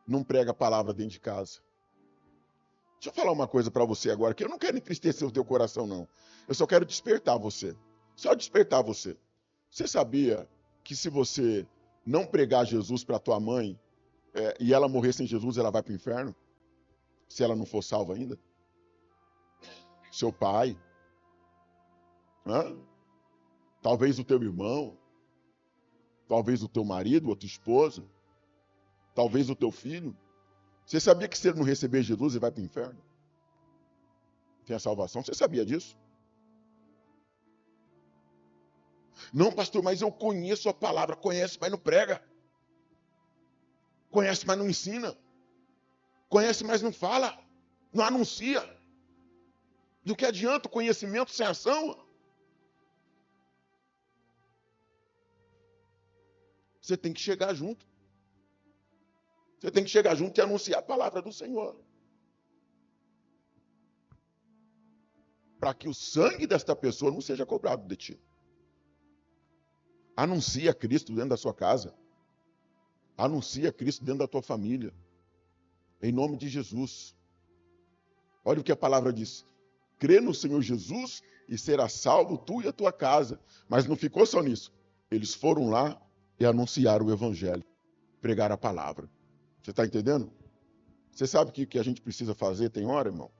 Speaker 1: Não prega a palavra dentro de casa. Deixa eu falar uma coisa para você agora, que eu não quero entristecer o teu coração, não. Eu só quero despertar você. Só despertar você. Você sabia que se você não pregar Jesus para tua mãe e ela morrer sem Jesus, ela vai para o inferno? Se ela não for salva ainda? Seu pai. Hã? Talvez o teu irmão, talvez o teu marido, ou tua esposa, talvez o teu filho. Você sabia que se ele não receber Jesus, ele vai para o inferno? Tem a salvação? Você sabia disso? Não, pastor, mas eu conheço a palavra. Conhece, mas não prega. Conhece, mas não ensina. Conhece, mas não fala. Não anuncia. Do que adianta o conhecimento sem ação? Você tem que chegar junto. Você tem que chegar junto e anunciar a palavra do Senhor. Para que o sangue desta pessoa não seja cobrado de ti. Anuncia Cristo dentro da sua casa. Anuncia Cristo dentro da tua família. Em nome de Jesus. Olha o que a palavra diz. Crê no Senhor Jesus e será salvo tu e a tua casa. Mas não ficou só nisso. Eles foram lá e anunciaram o evangelho. Pregaram a palavra. Você está entendendo? Você sabe o que a gente precisa fazer? Tem hora, irmão?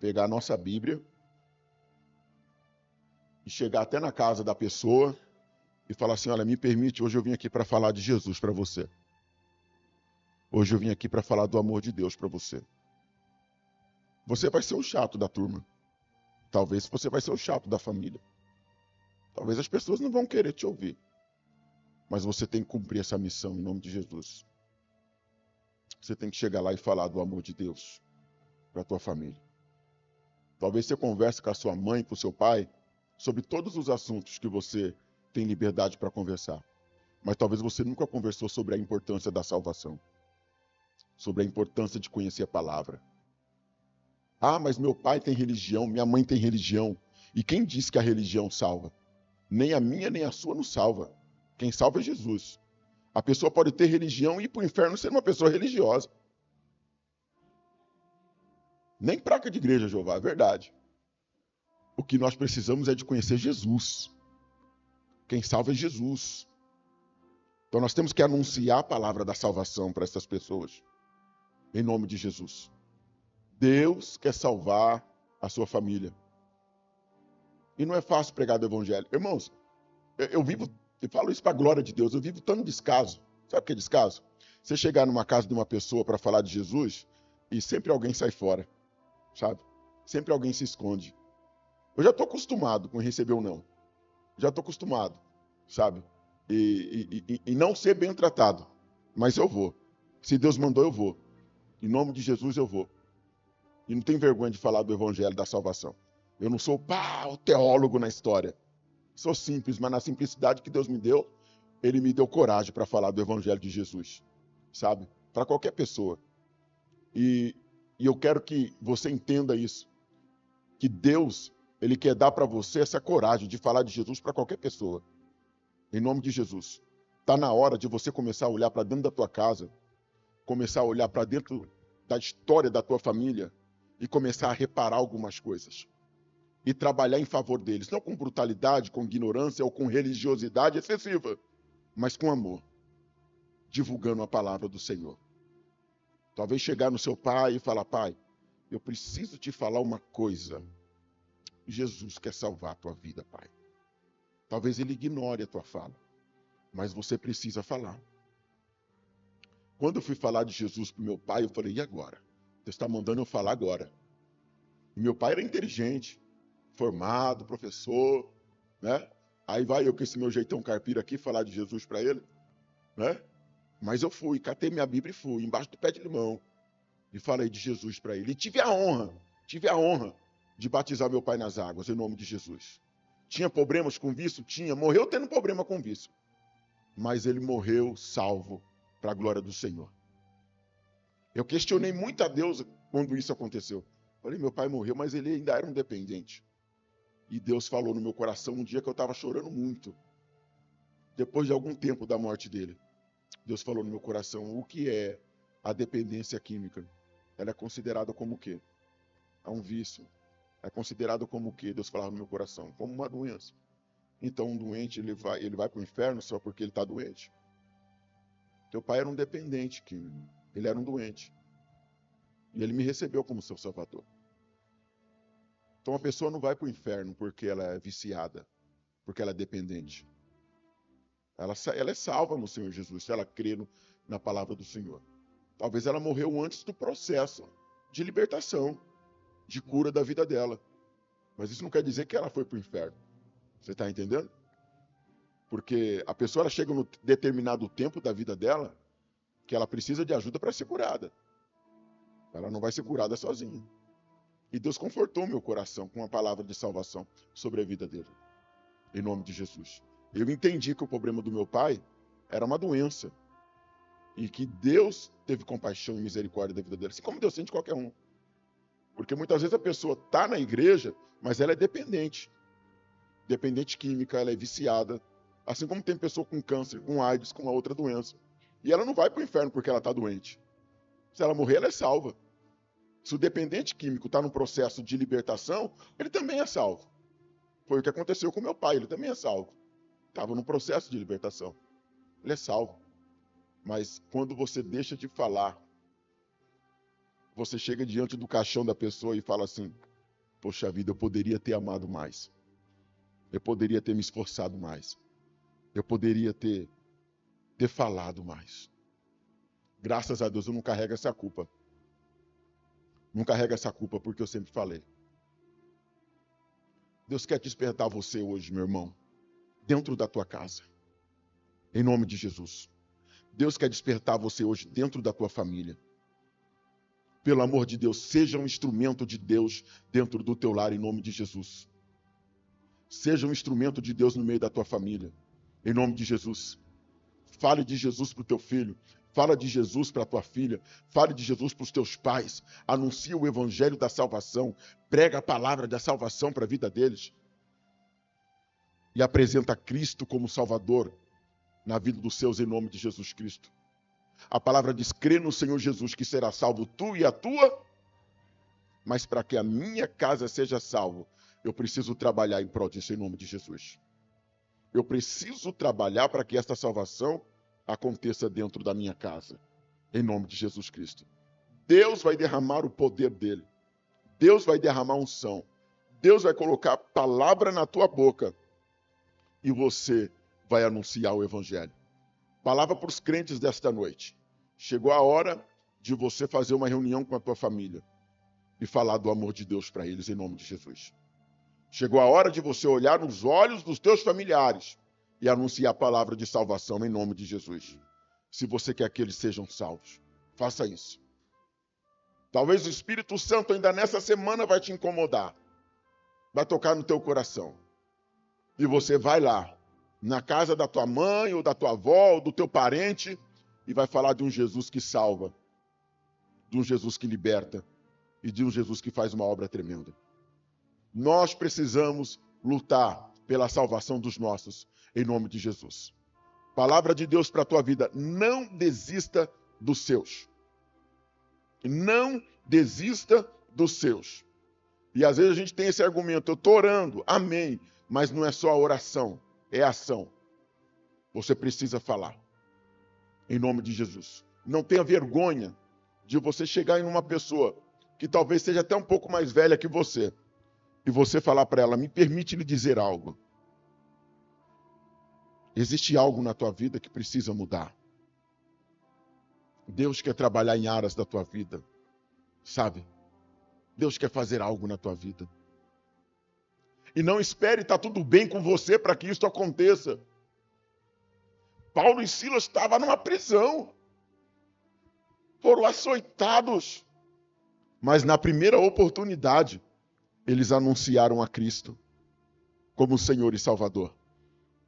Speaker 1: Pegar a nossa Bíblia e chegar até na casa da pessoa e falar assim, olha, me permite, hoje eu vim aqui para falar de Jesus para você. Hoje eu vim aqui para falar do amor de Deus para você. Você vai ser o chato da turma. Talvez você vai ser o chato da família. Talvez as pessoas não vão querer te ouvir. Mas você tem que cumprir essa missão em nome de Jesus. Você tem que chegar lá e falar do amor de Deus para a tua família. Talvez você converse com a sua mãe, com o seu pai, sobre todos os assuntos que você tem liberdade para conversar. Mas talvez você nunca conversou sobre a importância da salvação. Sobre a importância de conhecer a palavra. Ah, mas meu pai tem religião, minha mãe tem religião. E quem disse que a religião salva? Nem a minha, nem a sua não salva. Quem salva é Jesus. A pessoa pode ter religião e ir para o inferno sendo uma pessoa religiosa. Nem placa de igreja, Jeová, é verdade. O que nós precisamos é de conhecer Jesus. Quem salva é Jesus. Então nós temos que anunciar a palavra da salvação para essas pessoas. Em nome de Jesus. Deus quer salvar a sua família. E não é fácil pregar do evangelho. Irmãos, eu vivo, eu falo isso para a glória de Deus, eu vivo tão descaso. Sabe o que é descaso? Você chegar numa casa de uma pessoa para falar de Jesus e sempre alguém sai fora, sabe? Sempre alguém se esconde. Eu já estou acostumado com receber ou não. Já estou acostumado, sabe? E não ser bem tratado. Mas eu vou. Se Deus mandou, eu vou. Em nome de Jesus, eu vou. E não tenho vergonha de falar do evangelho da salvação. Eu não sou o teólogo na história. Sou simples, mas na simplicidade que Deus me deu, Ele me deu coragem para falar do evangelho de Jesus, sabe? Para qualquer pessoa. E eu quero que você entenda isso. Que Deus, Ele quer dar para você essa coragem de falar de Jesus para qualquer pessoa. Em nome de Jesus. Está na hora de você começar a olhar para dentro da tua casa, começar a olhar para dentro da história da tua família e começar a reparar algumas coisas. E trabalhar em favor deles, não com brutalidade, com ignorância ou com religiosidade excessiva, mas com amor, divulgando a palavra do Senhor. Talvez chegar no seu pai e falar, pai, eu preciso te falar uma coisa. Jesus quer salvar a tua vida, pai. Talvez ele ignore a tua fala, mas você precisa falar. Quando eu fui falar de Jesus para o meu pai, eu falei, e agora? Deus está mandando eu falar agora. E meu pai era inteligente, formado, professor, né? Aí vai eu com esse meu jeitão carpiro aqui falar de Jesus para ele, né? Mas eu fui, catei minha Bíblia e fui, embaixo do pé de limão, e falei de Jesus para ele. E tive a honra de batizar meu pai nas águas, em nome de Jesus. Tinha problemas com vício? Tinha, morreu tendo problema com vício. Mas ele morreu salvo para a glória do Senhor. Eu questionei muito a Deus quando isso aconteceu. Falei, meu pai morreu, mas ele ainda era um dependente. E Deus falou no meu coração um dia que eu estava chorando muito. Depois de algum tempo da morte dele. Deus falou no meu coração, o que é a dependência química? Ela é considerada como o quê? É um vício. É considerado como o quê? Deus falava no meu coração, como uma doença. Então um doente, ele vai para o inferno só porque ele está doente? Teu pai era um dependente químico. Ele era um doente. E ele me recebeu como seu salvador. Então a pessoa não vai para o inferno porque ela é viciada, porque ela é dependente. Ela é salva no Senhor Jesus, se ela crê na palavra do Senhor. Talvez ela morreu antes do processo de libertação, de cura da vida dela. Mas isso não quer dizer que ela foi para o inferno. Você está entendendo? Porque a pessoa ela chega num determinado tempo da vida dela que ela precisa de ajuda para ser curada. Ela não vai ser curada sozinha. E Deus confortou meu coração com uma palavra de salvação sobre a vida dele. Em nome de Jesus. Eu entendi que o problema do meu pai era uma doença. E que Deus teve compaixão e misericórdia da vida dele. Assim como Deus sente qualquer um. Porque muitas vezes a pessoa está na igreja, mas ela é dependente. Dependente química, ela é viciada. Assim como tem pessoa com câncer, com AIDS, com uma outra doença. E ela não vai para o inferno porque ela está doente. Se ela morrer, ela é salva. Se o dependente químico está num processo de libertação, ele também é salvo. Foi o que aconteceu com meu pai, ele também é salvo. Estava num processo de libertação. Ele é salvo. Mas quando você deixa de falar, você chega diante do caixão da pessoa e fala assim: poxa vida, eu poderia ter amado mais. Eu poderia ter me esforçado mais. Eu poderia ter falado mais. Graças a Deus eu não carrego essa culpa. Não carrego essa culpa porque eu sempre falei. Deus quer despertar você hoje, meu irmão, dentro da tua casa. Em nome de Jesus. Deus quer despertar você hoje dentro da tua família. Pelo amor de Deus, seja um instrumento de Deus dentro do teu lar, em nome de Jesus. Seja um instrumento de Deus no meio da tua família, em nome de Jesus. Fale de Jesus para o teu filho. Fala de Jesus para a tua filha. Fale de Jesus para os teus pais. Anuncia o evangelho da salvação. Prega a palavra da salvação para a vida deles. E apresenta Cristo como Salvador na vida dos seus, em nome de Jesus Cristo. A palavra diz: crê no Senhor Jesus que será salvo tu e a tua. Mas para que a minha casa seja salvo, eu preciso trabalhar em prol disso, em nome de Jesus. Eu preciso trabalhar para que esta salvação aconteça dentro da minha casa, em nome de Jesus Cristo. Deus vai derramar o poder dele. Deus vai derramar unção. Deus vai colocar a palavra na tua boca e você vai anunciar o evangelho. Palavra para os crentes desta noite. Chegou a hora de você fazer uma reunião com a tua família e falar do amor de Deus para eles, em nome de Jesus. Chegou a hora de você olhar nos olhos dos teus familiares e anunciar a palavra de salvação em nome de Jesus. Se você quer que eles sejam salvos, faça isso. Talvez o Espírito Santo ainda nessa semana vai te incomodar. Vai tocar no teu coração. E você vai lá, na casa da tua mãe, ou da tua avó, ou do teu parente, e vai falar de um Jesus que salva, de um Jesus que liberta, e de um Jesus que faz uma obra tremenda. Nós precisamos lutar pela salvação dos nossos, em nome de Jesus. Palavra de Deus para a tua vida: não desista dos seus. Não desista dos seus. E às vezes a gente tem esse argumento: eu estou orando, amém, mas não é só a oração, é a ação. Você precisa falar, em nome de Jesus. Não tenha vergonha de você chegar em uma pessoa que talvez seja até um pouco mais velha que você, e você falar para ela: me permite lhe dizer algo. Existe algo na tua vida que precisa mudar. Deus quer trabalhar em áreas da tua vida, sabe? Deus quer fazer algo na tua vida. E não espere estar tudo bem com você para que isso aconteça. Paulo e Silas estavam numa prisão. Foram açoitados. Mas na primeira oportunidade, eles anunciaram a Cristo como Senhor e Salvador.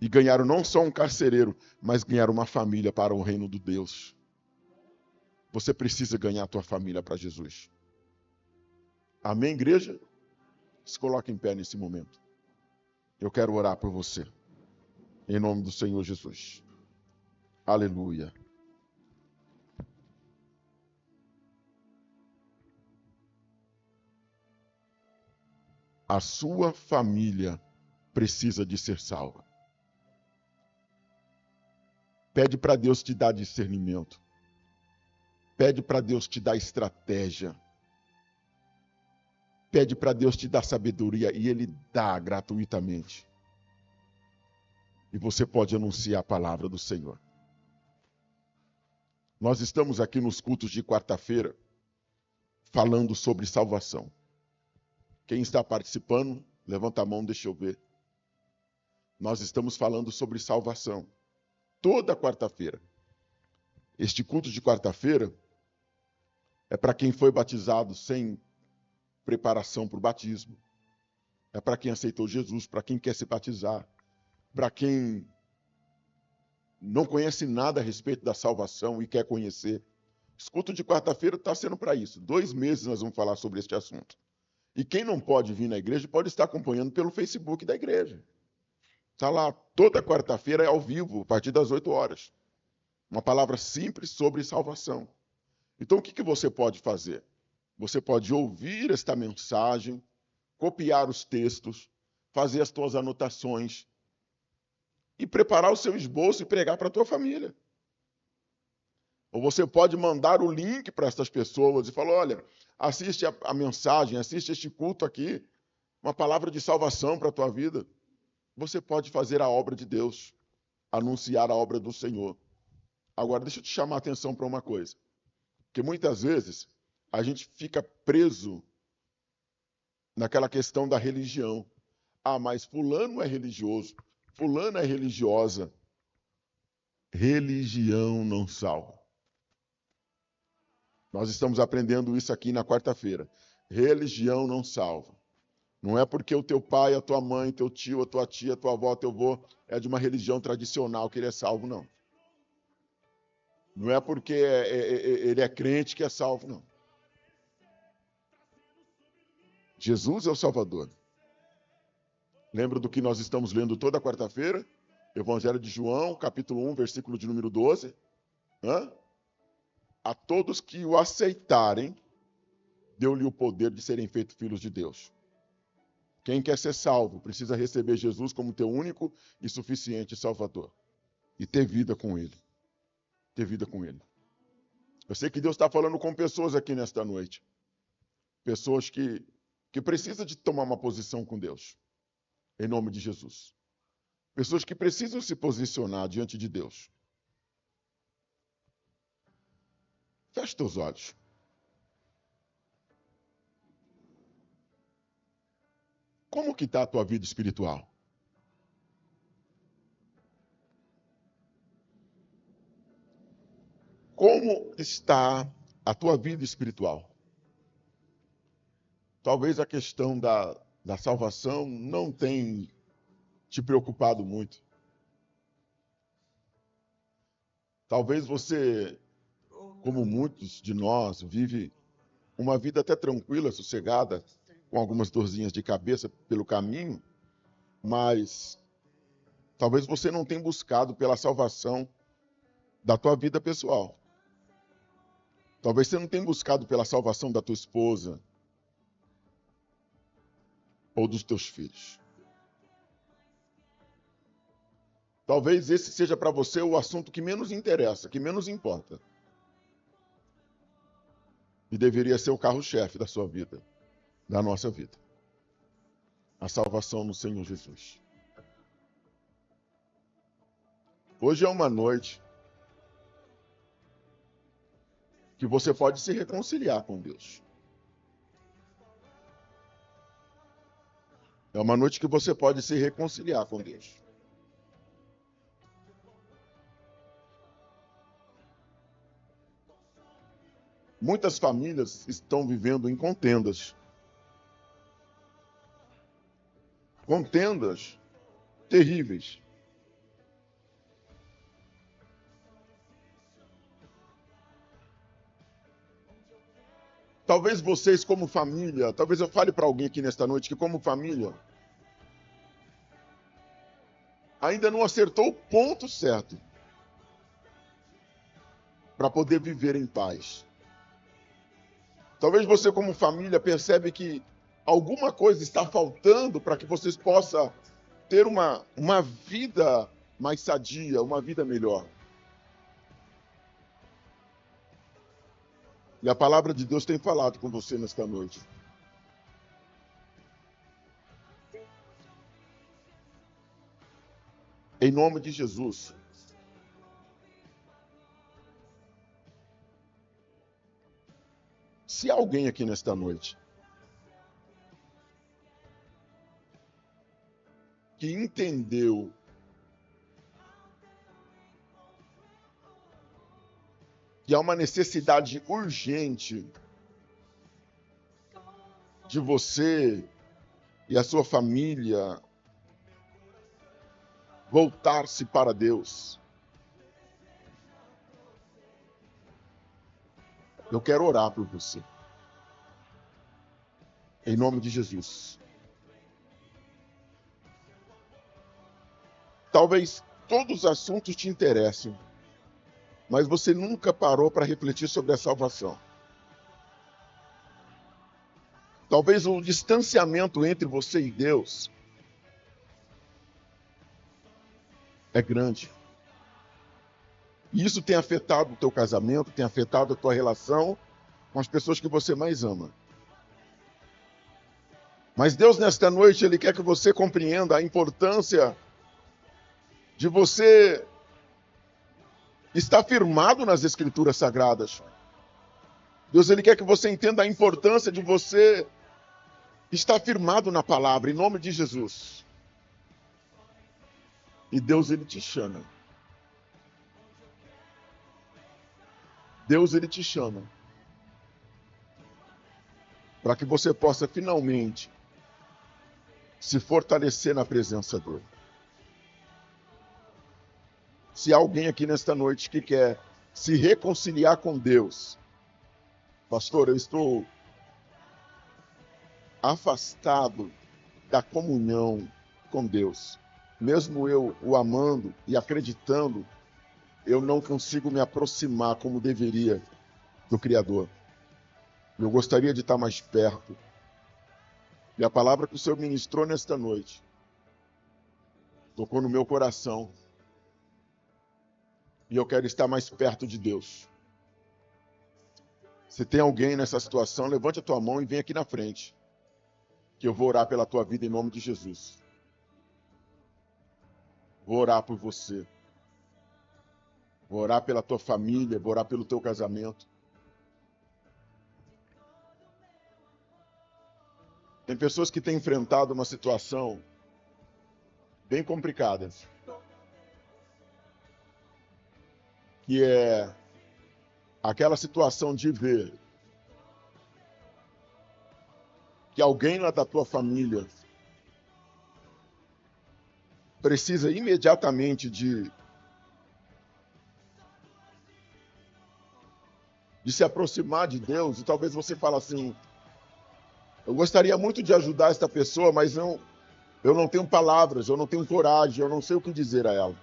Speaker 1: E ganharam não só um carcereiro, mas ganharam uma família para o reino de Deus. Você precisa ganhar a tua família para Jesus. Amém, igreja? Se coloque em pé nesse momento. Eu quero orar por você. Em nome do Senhor Jesus. Aleluia. A sua família precisa de ser salva. Pede para Deus te dar discernimento. Pede para Deus te dar estratégia. Pede para Deus te dar sabedoria e Ele dá gratuitamente. E você pode anunciar a palavra do Senhor. Nós estamos aqui nos cultos de quarta-feira falando sobre salvação. Quem está participando, levanta a mão, deixa eu ver. Nós estamos falando sobre salvação. Toda quarta-feira. Este culto de quarta-feira é para quem foi batizado sem preparação para o batismo. É para quem aceitou Jesus, para quem quer se batizar, para quem não conhece nada a respeito da salvação e quer conhecer. Esse culto de quarta-feira está sendo para isso. 2 meses nós vamos falar sobre este assunto. E quem não pode vir na igreja pode estar acompanhando pelo Facebook da igreja. Está lá, toda quarta-feira é ao vivo, a partir das 8 horas. Uma palavra simples sobre salvação. Então, o que você pode fazer? Você pode ouvir esta mensagem, copiar os textos, fazer as suas anotações e preparar o seu esboço e pregar para a tua família. Ou você pode mandar o link para essas pessoas e falar, olha, assiste a mensagem, assiste este culto aqui, uma palavra de salvação para a tua vida. Você pode fazer a obra de Deus, anunciar a obra do Senhor. Agora, deixa eu te chamar a atenção para uma coisa. Porque muitas vezes a gente fica preso naquela questão da religião. Ah, mas fulano é religioso, fulana é religiosa. Religião não salva. Nós estamos aprendendo isso aqui na quarta-feira. Religião não salva. Não é porque o teu pai, a tua mãe, teu tio, a tua tia, a tua avó, teu avô é de uma religião tradicional que ele é salvo, não. Não é porque ele é crente que é salvo, não. Jesus é o Salvador. Lembra do que nós estamos lendo toda quarta-feira? Evangelho de João, capítulo 1, versículo de número 12. A todos que o aceitarem, deu-lhe o poder de serem feitos filhos de Deus. Quem quer ser salvo precisa receber Jesus como teu único e suficiente Salvador. E ter vida com Ele. Ter vida com Ele. Eu sei que Deus está falando com pessoas aqui nesta noite. Pessoas que precisam de tomar uma posição com Deus. Em nome de Jesus. Pessoas que precisam se posicionar diante de Deus. Feche teus olhos. Como que está a tua vida espiritual? Como está a tua vida espiritual? Talvez a questão da salvação não tenha te preocupado muito. Talvez você, como muitos de nós, vive uma vida até tranquila, sossegada, com algumas dorzinhas de cabeça pelo caminho, mas talvez você não tenha buscado pela salvação da tua vida pessoal. Talvez você não tenha buscado pela salvação da tua esposa ou dos teus filhos. Talvez esse seja para você o assunto que menos interessa, que menos importa. E deveria ser o carro-chefe da sua vida, da nossa vida. A salvação no Senhor Jesus. Hoje é uma noite que você pode se reconciliar com Deus. É uma noite que você pode se reconciliar com Deus. Muitas famílias estão vivendo em contendas. Contendas terríveis. Talvez vocês como família, talvez eu fale para alguém aqui nesta noite que como família ainda não acertou o ponto certo para poder viver em paz. Talvez você como família percebe que alguma coisa está faltando para que vocês possam ter uma vida mais sadia, uma vida melhor. E a palavra de Deus tem falado com você nesta noite. Em nome de Jesus. Se há alguém aqui nesta noite que entendeu que há uma necessidade urgente de você e a sua família voltar-se para Deus, eu quero orar por você. Em nome de Jesus. Talvez todos os assuntos te interessem, mas você nunca parou para refletir sobre a salvação. Talvez o distanciamento entre você e Deus é grande. E isso tem afetado o teu casamento, tem afetado a tua relação com as pessoas que você mais ama. Mas Deus, nesta noite, Ele quer que você compreenda a importância de você estar firmado nas Escrituras Sagradas. Deus, Ele quer que você entenda a importância de você estar firmado na palavra, em nome de Jesus. E Deus, Ele te chama. Deus, Ele te chama para que você possa finalmente se fortalecer na presença dEle. Se há alguém aqui nesta noite que quer se reconciliar com Deus, pastor, eu estou afastado da comunhão com Deus. Mesmo eu o amando e acreditando, eu não consigo me aproximar como deveria do Criador. Eu gostaria de estar mais perto. E a palavra que o Senhor ministrou nesta noite tocou no meu coração. E eu quero estar mais perto de Deus. Se tem alguém nessa situação, levante a tua mão e vem aqui na frente, que eu vou orar pela tua vida em nome de Jesus. Vou orar por você. Vou orar pela tua família, vou orar pelo teu casamento. Tem pessoas que têm enfrentado uma situação bem complicada, que é aquela situação de ver que alguém lá da tua família precisa imediatamente de se aproximar de Deus, e talvez você fale assim, eu gostaria muito de ajudar esta pessoa, mas eu não tenho palavras, eu não tenho coragem, eu não sei o que dizer a ela.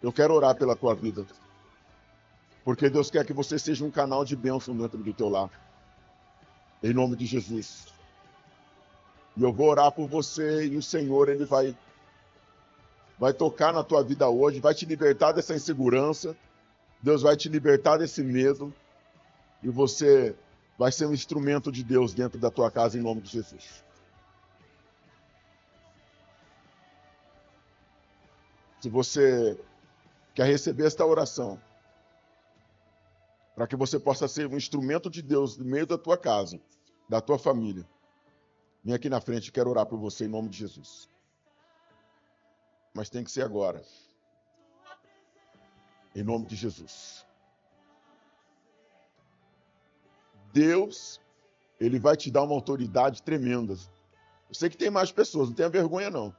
Speaker 1: Eu quero orar pela tua vida, porque Deus quer que você seja um canal de bênção dentro do teu lar, em nome de Jesus. E eu vou orar por você, e o Senhor, Ele vai tocar na tua vida hoje, vai te libertar dessa insegurança, Deus vai te libertar desse medo, e você vai ser um instrumento de Deus dentro da tua casa, em nome de Jesus. Se você quer receber esta oração, para que você possa ser um instrumento de Deus no meio da tua casa, da tua família, vem aqui na frente, quero orar por você em nome de Jesus. Mas tem que ser agora. Em nome de Jesus. Deus, Ele vai te dar uma autoridade tremenda. Eu sei que tem mais pessoas, não tenha vergonha não.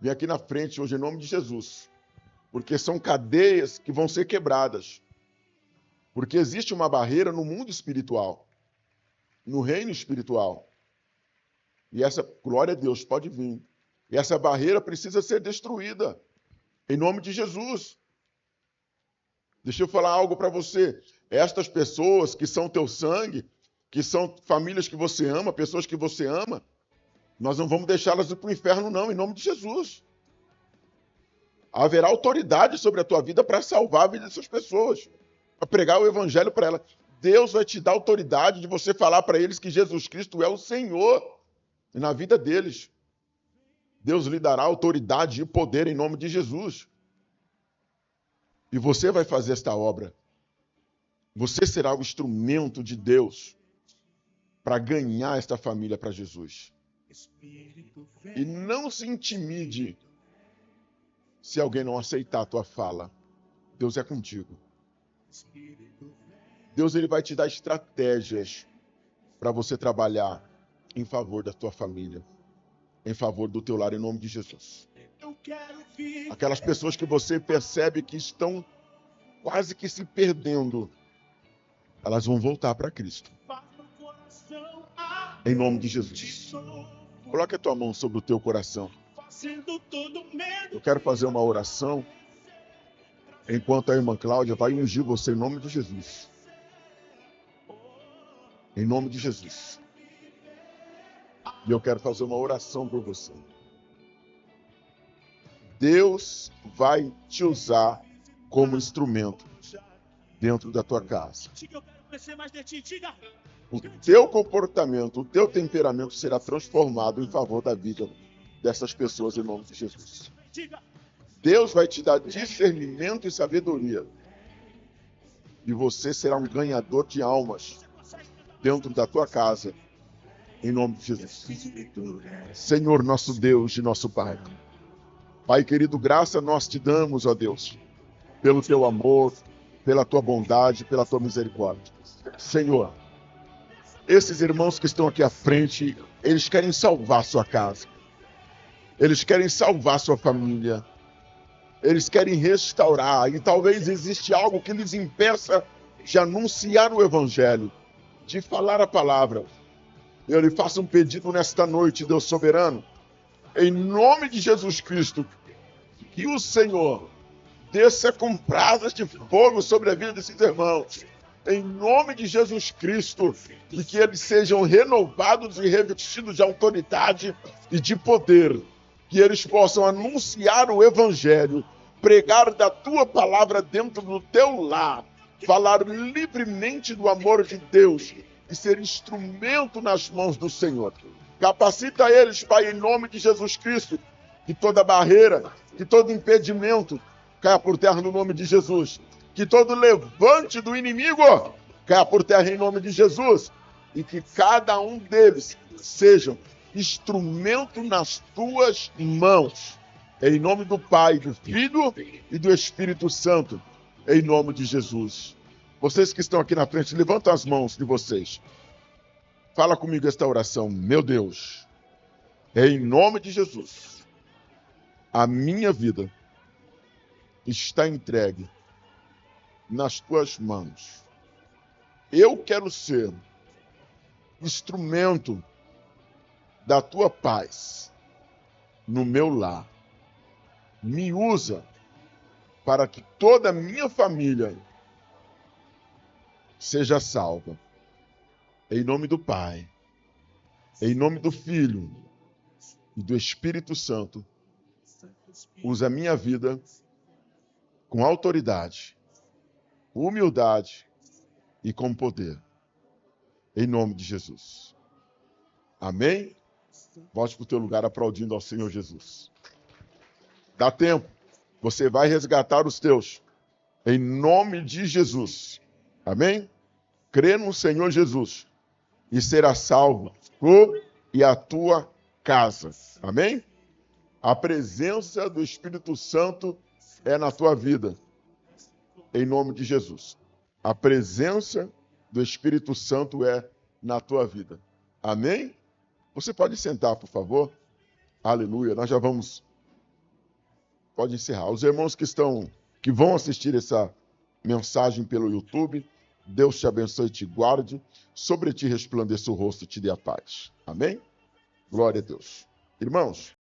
Speaker 1: Vem aqui na frente hoje em nome de Jesus. Porque são cadeias que vão ser quebradas. Porque existe uma barreira no mundo espiritual. No reino espiritual. E essa, glória a Deus, pode vir. E essa barreira precisa ser destruída. Em nome de Jesus. Deixa eu falar algo para você. Estas pessoas que são teu sangue, que são famílias que você ama, pessoas que você ama, nós não vamos deixá-las ir para o inferno não, em nome de Jesus. Haverá autoridade sobre a tua vida para salvar a vida dessas pessoas, para pregar o evangelho para elas. Deus vai te dar autoridade de você falar para eles que Jesus Cristo é o Senhor na vida deles. Deus lhe dará autoridade e poder em nome de Jesus. E você vai fazer esta obra. Você será o instrumento de Deus para ganhar esta família para Jesus. E não se intimide se alguém não aceitar a tua fala. Deus é contigo. Deus ele vai te dar estratégias para você trabalhar em favor da tua família, em favor do teu lar, em nome de Jesus. Aquelas pessoas que você percebe que estão quase que se perdendo, elas vão voltar para Cristo. Em nome de Jesus. Coloque a tua mão sobre o teu coração. Eu quero fazer uma oração enquanto a irmã Cláudia vai ungir você em nome de Jesus. Em nome de Jesus. E eu quero fazer uma oração por você. Deus vai te usar como instrumento dentro da tua casa. O teu comportamento, o teu temperamento será transformado em favor da vida dessas pessoas em nome de Jesus. Deus vai te dar discernimento e sabedoria. E você será um ganhador de almas dentro da tua casa, em nome de Jesus. Senhor, nosso Deus e nosso Pai. Pai querido, graça nós te damos, ó Deus, pelo teu amor, pela tua bondade, pela tua misericórdia. Senhor, esses irmãos que estão aqui à frente, eles querem salvar sua casa. Eles querem salvar sua família. Eles querem restaurar. E talvez existe algo que lhes impeça de anunciar o Evangelho, de falar a palavra. Eu lhe faço um pedido nesta noite, Deus soberano, em nome de Jesus Cristo, que o Senhor desça com brasas de fogo sobre a vida desses irmãos. Em nome de Jesus Cristo, e que eles sejam renovados e revestidos de autoridade e de poder. Que eles possam anunciar o Evangelho, pregar da tua palavra dentro do teu lar, falar livremente do amor de Deus e ser instrumento nas mãos do Senhor. Capacita eles, Pai, em nome de Jesus Cristo, que toda barreira, que todo impedimento caia por terra no nome de Jesus. Que todo levante do inimigo caia por terra em nome de Jesus. E que cada um deles sejam instrumento nas tuas mãos. Em nome do Pai, do Filho e do Espírito Santo. Em nome de Jesus. Vocês que estão aqui na frente, levantam as mãos de vocês. Fala comigo esta oração. Meu Deus, em nome de Jesus, a minha vida está entregue nas tuas mãos. Eu quero ser instrumento da tua paz no meu lar. Me usa para que toda a minha família seja salva. Em nome do Pai, em nome do Filho e do Espírito Santo, usa a minha vida com autoridade, humildade e com poder. Em nome de Jesus. Amém? Volte para o teu lugar aplaudindo ao Senhor Jesus. Dá tempo. Você vai resgatar os teus. Em nome de Jesus. Amém? Crê no Senhor Jesus e será salvo tu e a tua casa. Amém? A presença do Espírito Santo é na tua vida. Em nome de Jesus. A presença do Espírito Santo é na tua vida. Amém? Você pode sentar, por favor? Aleluia. Nós já vamos... Pode encerrar. Os irmãos que vão assistir essa mensagem pelo YouTube, Deus te abençoe e te guarde. Sobre ti resplandeça o rosto e te dê a paz. Amém? Glória a Deus. Irmãos,